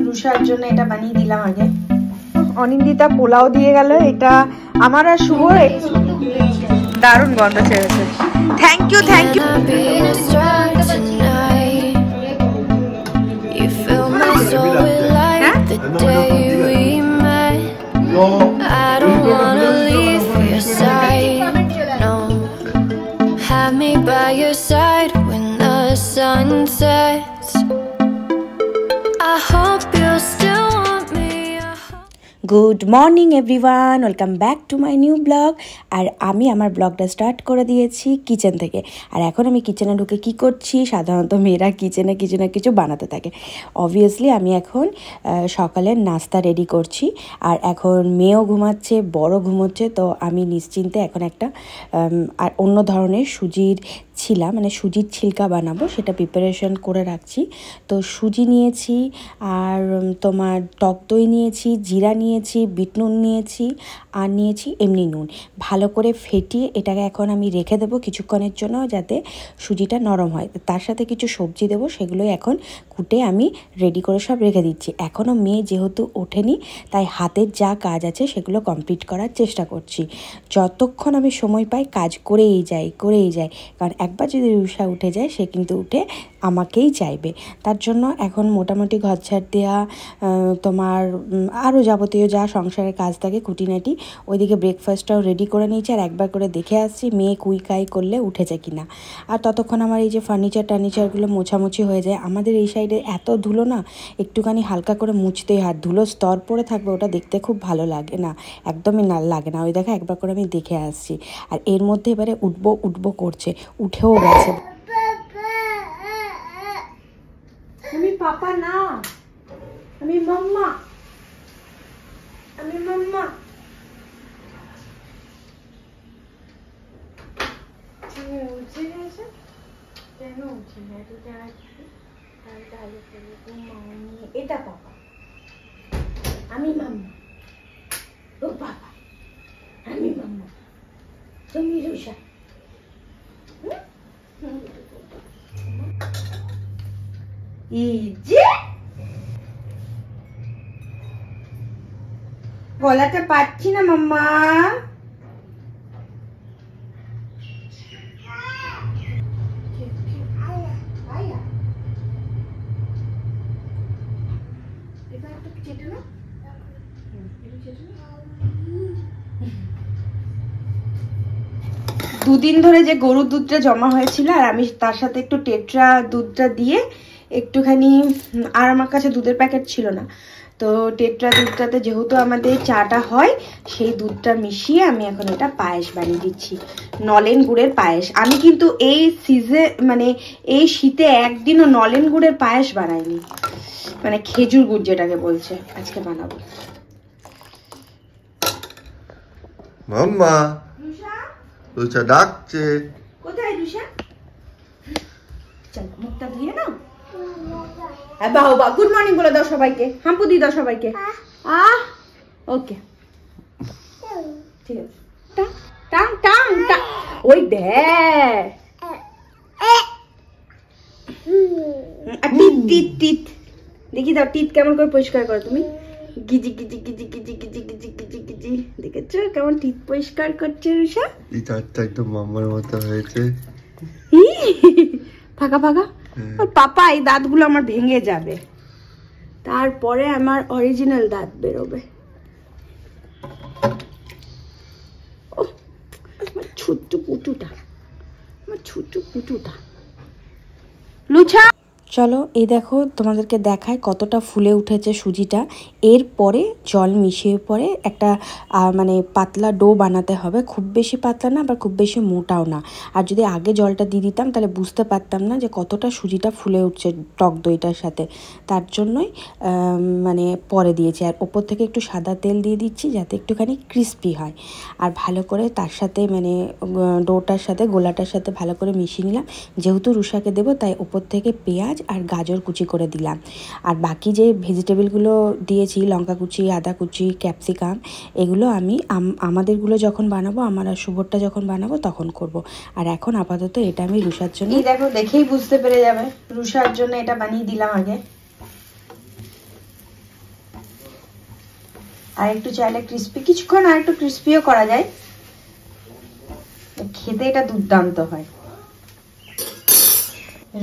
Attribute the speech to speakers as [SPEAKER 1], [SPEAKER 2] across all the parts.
[SPEAKER 1] রুষার জন্য এটা বানিয়ে দিলাম আগে। অনিন্দিতা পোলাও দিয়ে গেল, এটা আমার আর শুভ দারুণ গন্ধ ছেড়েছে। Thank you thank you.
[SPEAKER 2] I don't wanna leave your side, no. Have me by your side when the sun sets. I hope you still want me.
[SPEAKER 1] Good morning everyone, welcome back to my new blog. আর আমি আমার ব্লগটা start করে দিয়েছি kitchen থেকে। আর এখন আমি কিচেনে ঢুকে কি করছি, সাধারণত মেয়েরা কিচেনে কিছু না কিছু বানাতে থাকে। অবভিয়াসলি আমি এখন সকালের নাস্তা রেডি করছি। আর এখন মেয়েও ঘুমাচ্ছে, বড় ঘুমোচ্ছে, তো আমি নিশ্চিন্তে এখন একটা আর অন্য ধরনের সুজির মানে সুজির ছিলকা বানাবো, সেটা প্রিপারেশন করে রাখছি। তো সুজি নিয়েছি, আর তোমার টক দই নিয়েছি, জিরা নিয়েছি, বিট নুন নিয়েছি, আর নিয়েছি এমনি নুন। ভালো করে ফেটিয়ে এটাকে এখন আমি রেখে দেবো কিছুক্ষণের জন্য, যাতে সুজিটা নরম হয়। তার সাথে কিছু সবজি দেবো, সেগুলোই এখন কুটে আমি রেডি করে সব রেখে দিচ্ছি। এখনও মেয়ে যেহেতু ওঠেনি, তাই হাতের যা কাজ আছে সেগুলো কমপ্লিট করার চেষ্টা করছি। যতক্ষণ আমি সময় পাই কাজ করেই যাই। কারণ একবার যদি রুষা উঠে যায়, সে কিন্তু উঠে আমাকেই চাইবে। তার জন্য এখন মোটামুটি ঘর ঝাড় দেওয়া, তোমার আরও যাবতীয় যা সংসারের কাজ থাকে খুঁটিনাটি, ওইদিকে ব্রেকফাস্টটাও রেডি করে নিয়েছি। আর একবার করে দেখে আসছি মেয়ে কুইকাই করলে উঠেছে কিনা। আর ততক্ষণ আমার এই যে টার্নিচারগুলো মোছামুছি হয়ে যায়। আমাদের এই সাইডে এত ধুলো না, একটুখানি হালকা করে মুছতেই হয়। ধুলো স্তর পড়ে থাকবে, ওটা দেখতে খুব ভালো লাগে না, একদমই লাগে না। ওই দেখা একবার করে আমি দেখে আসছি। আর এর মধ্যে এবারে উঠবো করছে, উঠেও গেছে। আমি পাপা না, আমি মাম্মা, আমি মাম্মা। উঠে গেছে কেন? উঠে না, এটা পাপা, আমি মাম্মা। ও পাপা, আমি মাম্মা, তুমি রুষা। গলাটা পাচ্ছি না মাম্মা। দুদিন ধরে যে গরুর দুধটা জমা হয়েছিল, আর আমি তার সাথে একটু টেট্রা দুধটা দিয়ে একটুখানি, আর আমার কাছে দুধের প্যাকেট ছিল না, তো টেট্রা দুধটাতে যেহেতু আমাদের চাটা হয়, সেই দুধটা মিশিয়ে আমি এখন এটা পায়েস বানিয়ে দিচ্ছি, নলেন গুড়ের পায়েস। আমি কিন্তু এই এই শীতে একদিনও নলেন গুড়ের পায়েস বানাইনি, মানে খেজুর গুড় যেটাকে বলছে, আজকে বানাবো।
[SPEAKER 3] মাম্মা, রুষা ডাকছে।
[SPEAKER 1] কোথায় রুষা? চল মুখটা ধুয়ে নাও। বাবা গুড মর্নিং বলে দাও সবাইকে, হাম্পু দিয়ে দাও সবাইকে। ওকে ঠিক আছে। টাং টাং টাং, ওই দেখ টিট দেখি দাও, টিট কেমন করে পরিষ্কার করো তুমি। গিজি গিজি গিজি গিজি গিজি গিজি গিজি গিজি, দেখেছো কেমন টিট পরিষ্কার করছে রুষা?
[SPEAKER 3] এই দাঁতটা একদম মাম্মার মতো হয়েছে,
[SPEAKER 1] ফাঁকা ফাঁকা। পাপা এই দাঁতগুলো আমার ভেঙে যাবে, তারপরে আমার অরিজিনাল দাঁত বেরোবে। ছোট্ট পুটুটা, আমার ছোট্ট পুটুটা। লুচা চলো, এই দেখো তোমাদেরকে দেখায় কতটা ফুলে উঠেছে সুজিটা। এরপরে জল মিশিয়ে পরে একটা মানে পাতলা ডো বানাতে হবে, খুব বেশি পাতলা না, আবার খুব বেশি মোটাও না। আর যদি আগে জলটা দিয়ে দিতাম তাহলে বুঝতে পারতাম না যে কতটা সুজিটা ফুলে উঠছে টক দইটার সাথে, তার জন্যই মানে পরে দিয়েছি। আর ওপর থেকে একটু সাদা তেল দিয়ে দিচ্ছি যাতে একটুখানি ক্রিস্পি হয়। আর ভালো করে তার সাথে মানে ডোটার সাথে গোলাটার সাথে ভালো করে মিশিয়ে নিলাম। যেহেতু রুষাকে দেবো, তাই ওপর থেকে পেঁয়াজ আর গাজর কুচি করে দিলাম। আর বাকি যে ভেজিটেবলগুলো দিয়েছি, লঙ্কা কুচি, আদা কুচি, ক্যাপসিকাম, এগুলো আমি আমাদেরগুলো যখন বানাবো, আমার আর শুভরটা যখন বানাবো তখন করব। আর এখন আপাতত এটা আমি রুষার জন্য, দেখো দেখেই বুঝতে পেরে যাবে, রুষার জন্য এটা বানিয়ে দিলাম আগে। আর একটু চাইলে ক্রিস্পি, কিছুক্ষণ আর একটু ক্রিস্পিও করা যায়। খেতে এটা দুর্দান্ত হয়।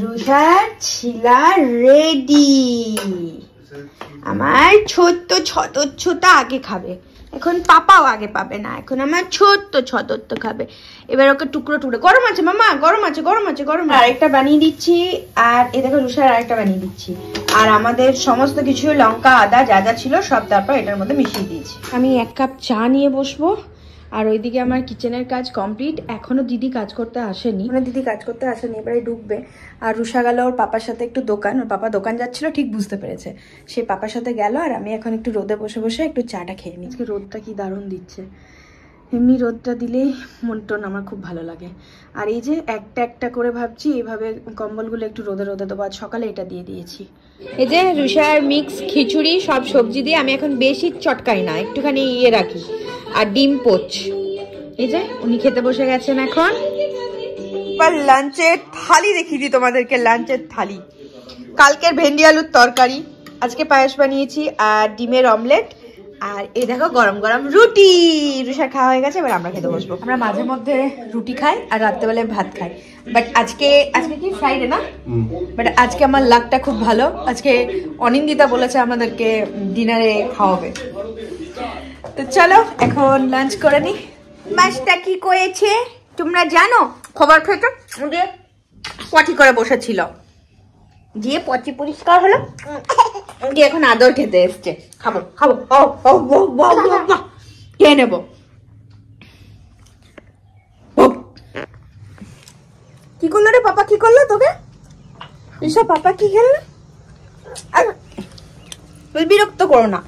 [SPEAKER 1] রুষার ছিলা রেডি। আমার ছোট্ট ছতচ্ছটা আগে খাবে, এখন পাপাও আগে পাবে না, এখন আমার ছোট্ট ছতত্ব খাবে। এবার ওকে টুকরো টুকরো, গরম আছে মামা, গরম আছে গরম আছে গরম। আরেকটা বানিয়ে দিচ্ছি, আর এ দেখো রুষার আরেকটা বানিয়ে দিচ্ছি। আর আমাদের সমস্ত কিছু লঙ্কা আদা যা যা ছিল সব তারপর এটার মধ্যে মিশিয়ে দিয়েছি। আমি 1 কাপ চা নিয়ে বসবো। আর ওইদিকে আমার কিচেনের কাজ কমপ্লিট, এখনো দিদি কাজ করতে আসেনি, এবারে ঢুকবে। আর রুষা গেল ওর পাপার সাথে একটু দোকান, ওর পাপা দোকান যাচ্ছিল, ঠিক বুঝতে পেরেছে, সে পাপার সাথে গেল। আর আমি এখন একটু রোদে বসে বসে একটু চাটা খেয়ে নিই। আজকে রোদটা কি দারুণ দিচ্ছে, এমনি রোদটা দিলেই মন টন আমার খুব ভালো লাগে। আর এই যে একটা একটা করে ভাবছি এইভাবে কম্বলগুলো একটু রোদে রোদে দেবো। আজ সকালে এটা দিয়ে দিয়েছি। এই যে রুষার মিক্স খিচুড়ি সব সবজি দিয়ে, আমি এখন বেশি চটকাই না, একটুখানি রাখি। আর ডিম পোচ, এই যে উনি খেতে বসে গেছেন এখন। লাঞ্চের থালি দেখিয়ে দিই তোমাদেরকে, লাঞ্চের থালি। কালকের ভেন্ডি আলুর তরকারি, আজকে পায়েস বানিয়েছি, আর ডিমের অমলেট, আর এই দেখো গরম গরম রুটি। রুষা খাওয়া হয়ে গেছে, এবার আমরা খেতে বসবো। আমরা মাঝে মধ্যে রুটি খাই আর রাত্রেবেলায় ভাত খাই, বাট আজকে কি ফ্রাইডে না, বাট আজকে আমার লাকটা খুব ভালো। আজকে অনিন্দিতা বলেছে আমাদেরকে ডিনারে খাওয়াবে। তো চলো এখন লাঞ্চ করে নি। মাছটা কি করেছে তোমরা জানো? খবর খেতে দিয়ে পটি করে বসেছিল, দিয়ে পটি পরিষ্কার হলো, দিয়ে এখন আদর খেতে এসছে। খাবো খাবো, খেয়ে নেবো। কি করলো রে পাপা, কি করলো তোকে? এসব পাপা কি খেললো? বিরক্ত করো না।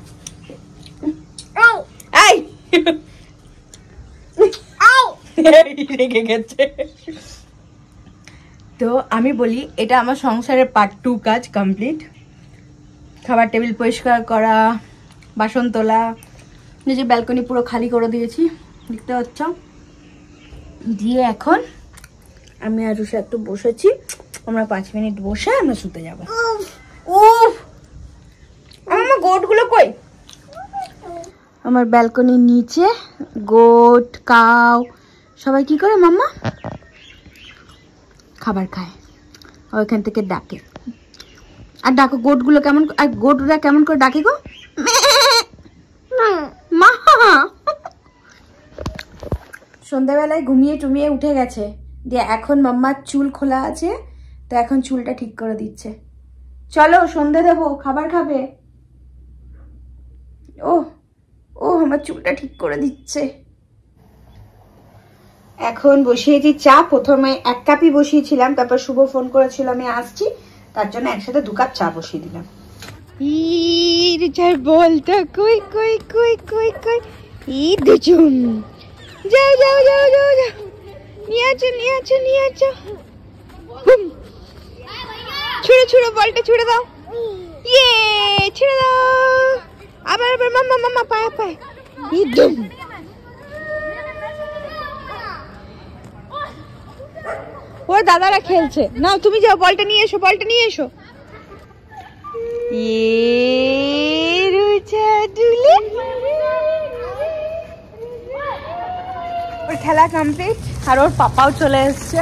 [SPEAKER 1] রেগে গেছে। তো আমি বলি, এটা আমার সংসারের পার্ট 2 কাজ কমপ্লিট। খাবার টেবিল পরিষ্কার করা, বাসন তোলা, নিজের ব্যালকনি পুরো খালি করে দিয়েছি, দেখতে পাচ্ছ। দিয়ে এখন আমি আর রুষা একটু বসেছি, আমরা 5 মিনিট বসে আমরা শুতে যাবো। আমার গোটগুলো কই? আমার ব্যালকনির নিচে গোট কাউ সবাই কি করে মাম্মা খাবার খায়, ওইখান থেকে ডাকে। আর ডাকো গোটগুলো কেমন, আর গোটরা কেমন করে ডাকে গো? মা। সন্ধ্যাবেলায় ঘুমিয়ে টুমিয়ে উঠে গেছে, দিয়ে এখন মাম্মার চুল খোলা আছে, তো এখন চুলটা ঠিক করে দিচ্ছে। চলো সন্ধে দেবো, খাবার খাবে। ও আমার চুলটা ঠিক করে দিচ্ছে। এখন বসিয়েছি চা, প্রথমে 1 কাপই বসিয়েছিলাম, তারপর শুভ ফোন করেছিল আমি আসছি, তার জন্য একসাথে 2 কাপ চা বসিয়ে দিলাম। বলতো কই কই কই কই কই দুজুম, যাও যাও যাও যাও যাও, নিয়ে আছো নিয়ে আছো নিয়ে আছো। ছুড়ে ছুড়ে বলটা ছুড়ে দাও, ইয়ে ছেড়ে দাও। আবার আবার মাম্মা মাম্মা পায়ে পায়ে। ওর দাদারা খেলছে, নাও তুমি যাও বলটা নিয়ে এসো, বলটা নিয়ে এসো। ওর খেলা কমপ্লিট, আর ওর পাপাও চলে এসছে।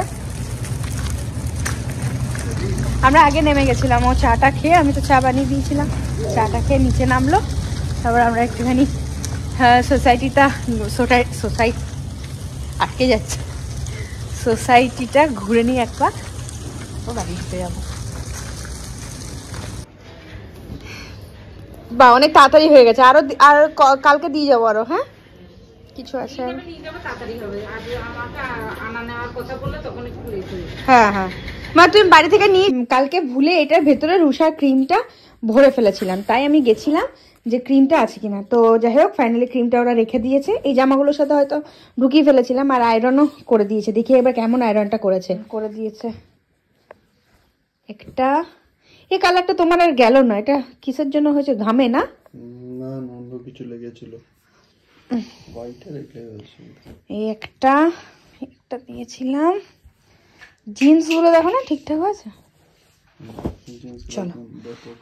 [SPEAKER 1] আমরা আগে নেমে গেছিলাম, ও চাটা খেয়ে, আমি তো চা বানিয়ে দিয়েছিলাম, চাটা খেয়ে নিচে নামলো। তারপর আমরা একটুখানি সোসাইটিটা আটকে যাচ্ছে, সোসাইটিটা ঘুরে নিই একবার, ও বাড়ি ঢুকে যাবো। বা অনেক তাড়াতাড়ি হয়ে গেছে, আর কালকে দিয়ে যাবো আরো। হ্যাঁ কিছু আছে, হ্যাঁ হ্যাঁ মা তুমি বাড়ি থেকে নিয়ে। কালকে ভুলে এটার ভেতরে রুষার ক্রিমটা ভরে ফেলেছিলাম, তাই আমি গেছিলাম যে ক্রিমটা আছে কিনা। তো যাই হোক ফাইনালি ক্রিমটা ওরা রেখে দিয়েছে, এই জামাগুলোর সাথে হয়তো ঢুকিয়ে ফেলেছিলাম, আর আয়রনও করে দিয়েছে। দেখি এবার কেমন আয়রনটা করে দিয়েছে। একটা এই কালারটা তোমার আর গেল না, এটা কিসের জন্য হয়েছে? ঘামে না,
[SPEAKER 3] না অন্য কিছু লেগেছিল, হোয়াইটে রেখে হয়েছে।
[SPEAKER 1] এই একটা দিয়েছিলাম। জিন্স গুলো দেখো না ঠিকঠাক আছে। চলো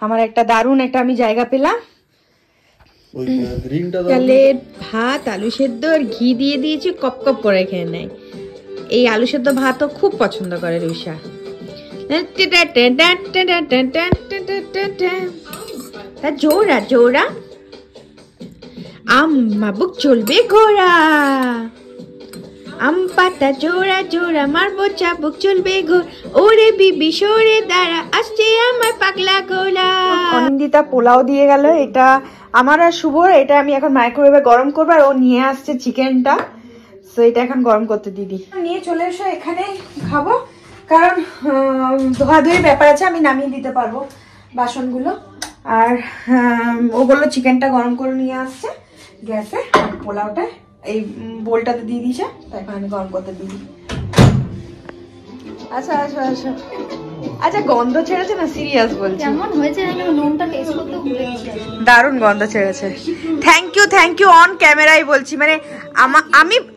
[SPEAKER 1] আমার একটা দারুণ একটা আমি জায়গা পেলাম,
[SPEAKER 3] ওই গ্রিনটা দাও।
[SPEAKER 1] তাহলে ভাত আলু সেদ্ধ আর ঘি দিয়ে দিয়েছি, কপ কপ করে খেয়ে নেয়। এই আলু সেদ্ধ ভাতও খুব পছন্দ করে রুষা। জোড়া জোড়া আম মাবুক চলবে ঘোড়া, আম পাতা জোড়া জোড়া মারবো চাবুক চলবে ঘোর, ওরে বিবি সরে দাঁড়া আসছে আমার পাগলা গোলা। অনিন্দিতা পোলাও দিয়ে গেল, এটা আমার আর শুভর। এটা আমি এখন মাইক্রোওয়েভে গরম করবো, আর ও নিয়ে আসছে চিকেনটা, তো এটা এখন গরম করতে দিদি নিয়ে চলে এসো। এখানে খাবো, কারণ ধোয়াধুয়ির ব্যাপার আছে, আমি নামিয়ে দিতে পারবো বাসনগুলো। আর ও বললো চিকেনটা গরম করে নিয়ে আসছে গ্যাসে, আর পোলাওটা এই বোলটাতে দিয়ে দিয়েছে, তো এখন আমি গরম করতে দিই। আচ্ছা আচ্ছা আচ্ছা আচ্ছা, গন্ধ ছেড়েছে না, সিরিয়াস বলছি।
[SPEAKER 4] কেমন হয়েছে জানো, নুনটা টেস্ট করতে ভুলে গেছি।
[SPEAKER 1] দারুণ গন্ধ ছেড়েছে। থ্যাংক ইউ অন ক্যামেরায় বলছি, মানে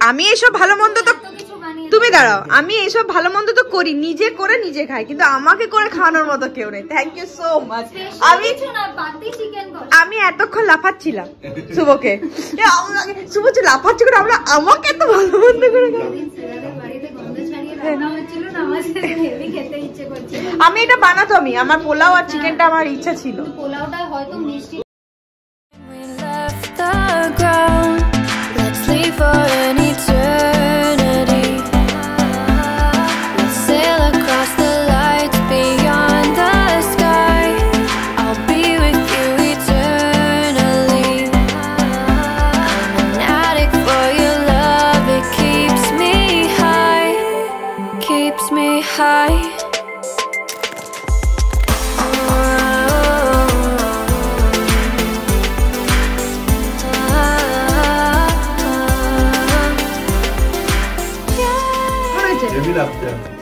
[SPEAKER 1] আমি এসব ভালো মন্দ তো, তুমি দাঁড়াও, আমি এইসব ভালো মন্দ তো করি, নিজে করে নিজে খাই, কিন্তু আমাকে করে খাওয়ানোর মতো কেউ নেই। Thank you so much. আমি এতক্ষণ লাফাচ্ছিলাম শুভকে, শুভ লাফাচ্ছি করে, আমরা আমাকে এত ভালো মন্দ করে আমি এটা বানাতো, আমার পোলাও আর চিকেনটা আমার ইচ্ছা ছিল।
[SPEAKER 4] পোলাওটা হয়তো মিষ্টি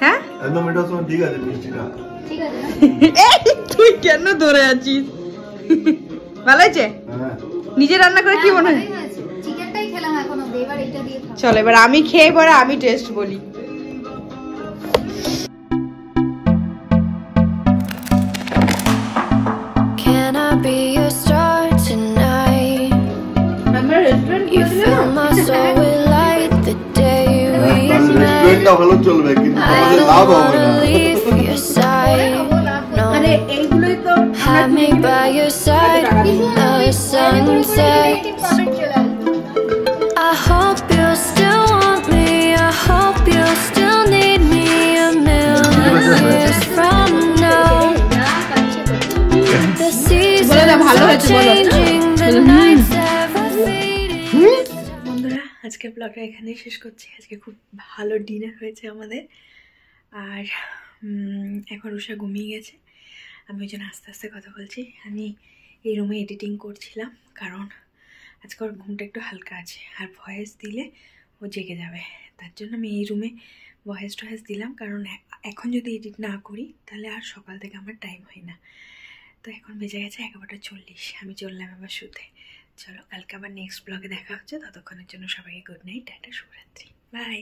[SPEAKER 1] হ্যাঁ
[SPEAKER 3] একদম এটা তো ঠিক আছে, মিষ্টিটা
[SPEAKER 4] ঠিক আছে।
[SPEAKER 1] তুই কেন ধরে আছিস? ভালো হয়েছে?
[SPEAKER 3] হ্যাঁ
[SPEAKER 1] নিজে রান্না করে কি মনে হয়?
[SPEAKER 4] চিকেনটাই খেলাম এখন অবধি, এবার এটা দিয়ে খাবো।
[SPEAKER 1] চলো এবার আমি খেয়ে পরে আমি টেস্ট বলি।
[SPEAKER 2] Can I be your star tonight?
[SPEAKER 1] আমরা restaurant
[SPEAKER 2] You fill my soul with light the day we met.
[SPEAKER 3] রেস্টুরেন্টটা ভালো চলবে, কিন্তু
[SPEAKER 2] I
[SPEAKER 3] আমাদের
[SPEAKER 2] don't
[SPEAKER 3] লাভ হবে
[SPEAKER 2] wanna
[SPEAKER 3] না।
[SPEAKER 2] leave your side. No,
[SPEAKER 1] এইগুলোই তো
[SPEAKER 2] have me by your side when the sun sets. I hope you still want me. I hope you still need me a million years from now. The seasons are changing, the nights ever fading.
[SPEAKER 1] বন্ধুরা, আজকের ব্লগটা এখানেই শেষ করছি। আজকে খুব ভালো dinner হয়েছে আমাদের, আর এখন রুষা ঘুমিয়ে গেছে। আমি ওই জন্য আস্তে আস্তে কথা বলছি। আমি এই রুমে এডিটিং করছিলাম, কারণ আজকে ওর ঘুমটা একটু হালকা আছে, আর ভয়েস দিলে ও জেগে যাবে, তার জন্য আমি এই রুমে ভয়েস দিলাম। কারণ এখন যদি এডিট না করি তাহলে আর সকাল থেকে আমার টাইম হয় না। তো এখন বেজে গেছে 11:40, আমি চললাম আবার শুতে। চলো কালকে আবার নেক্সট ব্লগে দেখা হচ্ছে, ততক্ষণের জন্য সবাইকে গুড নাইট, টাটা, শুভরাত্রি, বাই।